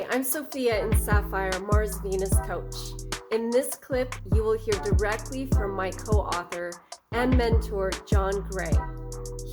Hi, I'm Sophia in Sapphire, Mars Venus coach. In this clip, you will hear directly from my co-author and mentor, John Gray.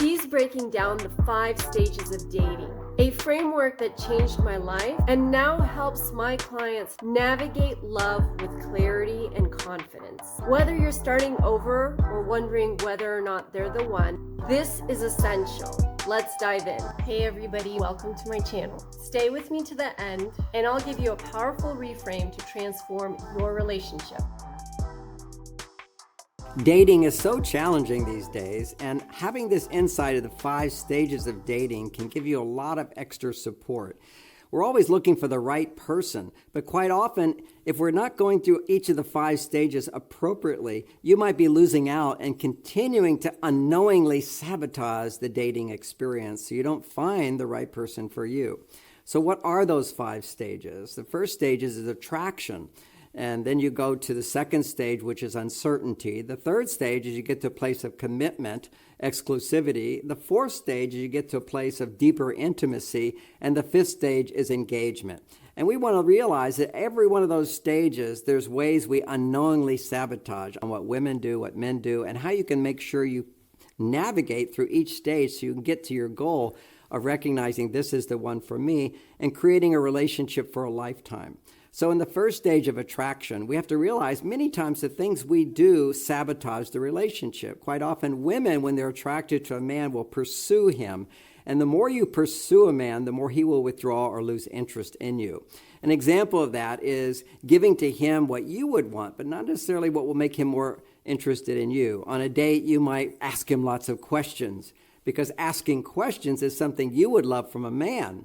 He's breaking down the 5 stages of dating, a framework that changed my life and now helps my clients navigate love with clarity and confidence. Whether you're starting over or wondering whether or not they're the one, this is essential. Let's dive in. Hey everybody, welcome to my channel. Stay with me to the end and I'll give you a powerful reframe to transform your relationship. Dating is so challenging these days, and having this insight of the 5 stages of dating can give you a lot of extra support. We're always looking for the right person, but quite often, if we're not going through each of the 5 stages appropriately, you might be losing out and continuing to unknowingly sabotage the dating experience so you don't find the right person for you. So what are those 5 stages? The first stage is attraction. And then you go to the second stage, which is uncertainty. The third stage is you get to a place of commitment, exclusivity. The fourth stage is you get to a place of deeper intimacy. And the fifth stage is engagement. And we want to realize that every one of those stages, there's ways we unknowingly sabotage on what women do, what men do, and how you can make sure you navigate through each stage so you can get to your goal of recognizing this is the one for me and creating a relationship for a lifetime. So in the first stage of attraction, we have to realize many times the things we do sabotage the relationship. Quite often, women, when they're attracted to a man, will pursue him. And the more you pursue a man, the more he will withdraw or lose interest in you. An example of that is giving to him what you would want, but not necessarily what will make him more interested in you. On a date, you might ask him lots of questions, because asking questions is something you would love from a man.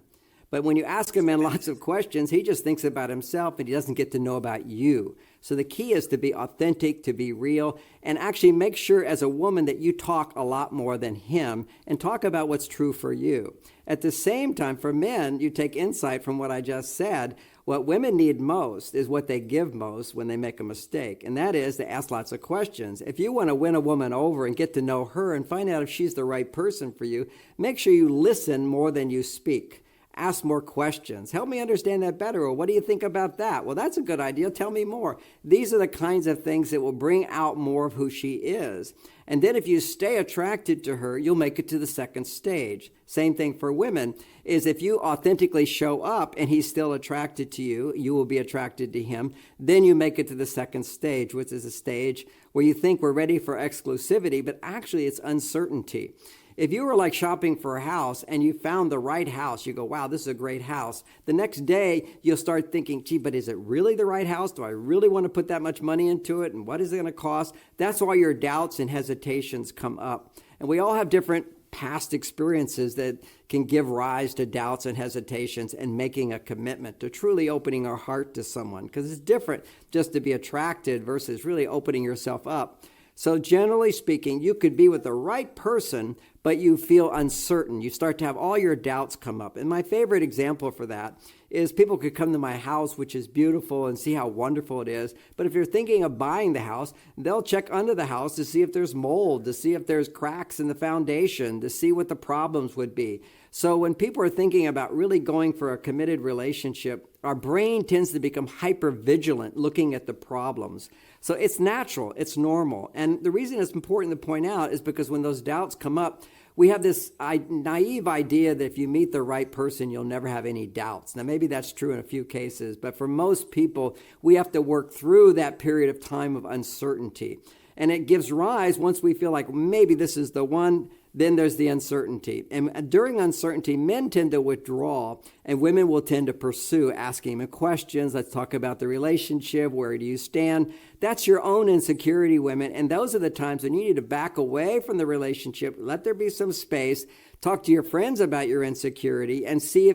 But when you ask a man lots of questions, he just thinks about himself and he doesn't get to know about you. So the key is to be authentic, to be real, and actually make sure as a woman that you talk a lot more than him and talk about what's true for you. At the same time, for men, you take insight from what I just said. What women need most is what they give most when they make a mistake, and that is to ask lots of questions. If you want to win a woman over and get to know her and find out if she's the right person for you, make sure you listen more than you speak. Ask more questions. Help me understand that better. Or what do you think about that? Well, that's a good idea. Tell me more. These are the kinds of things that will bring out more of who she is. And then if you stay attracted to her, you'll make it to the second stage. Same thing for women, is if you authentically show up and he's still attracted to you, you will be attracted to him. Then you make it to the second stage, which is a stage where you think we're ready for exclusivity, but actually it's uncertainty. If you were like shopping for a house and you found the right house, you go, wow, this is a great house. The next day, you'll start thinking, gee, but is it really the right house? Do I really want to put that much money into it? And what is it going to cost? That's why your doubts and hesitations come up. And we all have different past experiences that can give rise to doubts and hesitations and making a commitment to truly opening our heart to someone. Because it's different just to be attracted versus really opening yourself up. So generally speaking, you could be with the right person, but you feel uncertain. You start to have all your doubts come up. And my favorite example for that is people could come to my house, which is beautiful, and see how wonderful it is. But if you're thinking of buying the house, they'll check under the house to see if there's mold, to see if there's cracks in the foundation, to see what the problems would be. So when people are thinking about really going for a committed relationship, our brain tends to become hypervigilant looking at the problems. So it's natural, it's normal. And the reason it's important to point out is because when those doubts come up, we have this naive idea that if you meet the right person, you'll never have any doubts. Now, maybe that's true in a few cases, but for most people, we have to work through that period of time of uncertainty. And it gives rise, once we feel like maybe this is the one, then there's the uncertainty. And during uncertainty, men tend to withdraw and women will tend to pursue, asking them questions. Let's talk about the relationship. Where do you stand? That's your own insecurity, women. And those are the times when you need to back away from the relationship. Let there be some space. Talk to your friends about your insecurity and see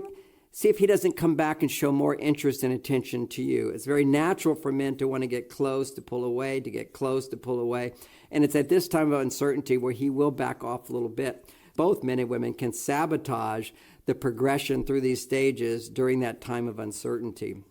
if he doesn't come back and show more interest and attention to you. It's very natural for men to want to get close, to pull away, to get close, to pull away. And it's at this time of uncertainty where he will back off a little bit. Both men and women can sabotage the progression through these stages during that time of uncertainty.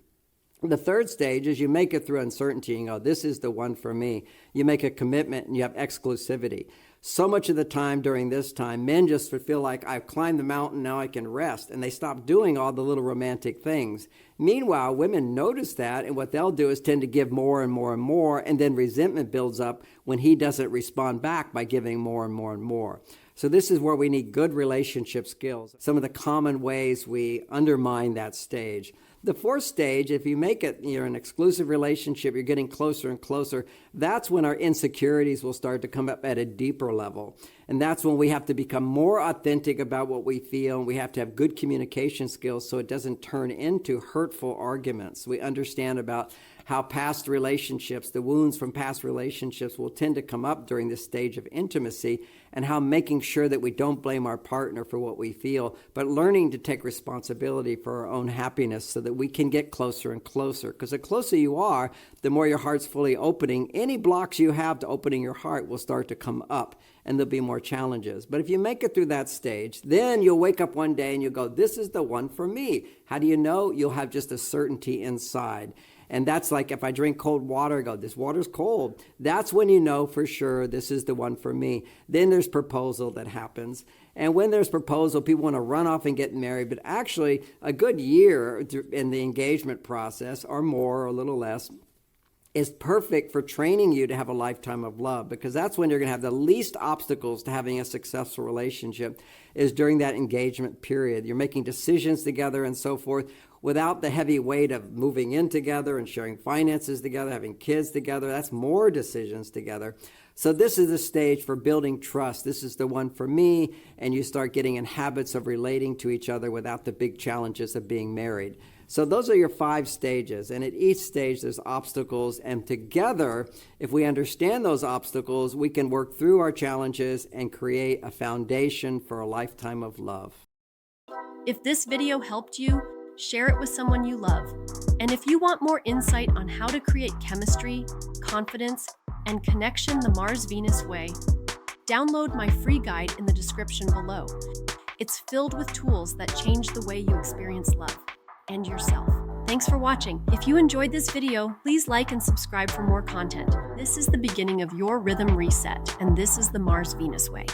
The third stage is you make it through uncertainty and go, this is the one for me. You make a commitment and you have exclusivity. So much of the time during this time, men just feel like, I've climbed the mountain, now I can rest, and they stop doing all the little romantic things. Meanwhile, women notice that, and what they'll do is tend to give more and more and more, and then resentment builds up when he doesn't respond back by giving more and more and more. So this is where we need good relationship skills. Some of the common ways we undermine that stage. The fourth stage, if you make it, you're in an exclusive relationship, you're getting closer and closer, that's when our insecurities will start to come up at a deeper level. And that's when we have to become more authentic about what we feel, and we have to have good communication skills so it doesn't turn into hurtful arguments. We understand about how past relationships, the wounds from past relationships will tend to come up during this stage of intimacy, and how making sure that we don't blame our partner for what we feel, but learning to take responsibility for our own happiness so that we can get closer and closer. Because the closer you are, the more your heart's fully opening. Any blocks you have to opening your heart will start to come up, and there'll be more challenges. But if you make it through that stage, then you'll wake up one day and you'll go, this is the one for me. How do you know? You'll have just a certainty inside. And that's like if I drink cold water, I go, this water's cold. That's when you know for sure this is the one for me. Then there's proposal that happens. And when there's proposal, people want to run off and get married. But actually, a good year in the engagement process, or more or a little less, is perfect for training you to have a lifetime of love, because that's when you're going to have the least obstacles to having a successful relationship, is during that engagement period. You're making decisions together and so forth without the heavy weight of moving in together and sharing finances together, having kids together. That's more decisions together. So this is the stage for building trust. This is the one for me, and you start getting in habits of relating to each other without the big challenges of being married. So those are your 5 stages, and at each stage there's obstacles, and together, if we understand those obstacles, we can work through our challenges and create a foundation for a lifetime of love. If this video helped you, share it with someone you love. And if you want more insight on how to create chemistry, confidence, and connection the Mars-Venus way, download my free guide in the description below. It's filled with tools that change the way you experience love and yourself. Thanks for watching. If you enjoyed this video, please like and subscribe for more content. This is the beginning of your rhythm reset, and this is the Mars-Venus way.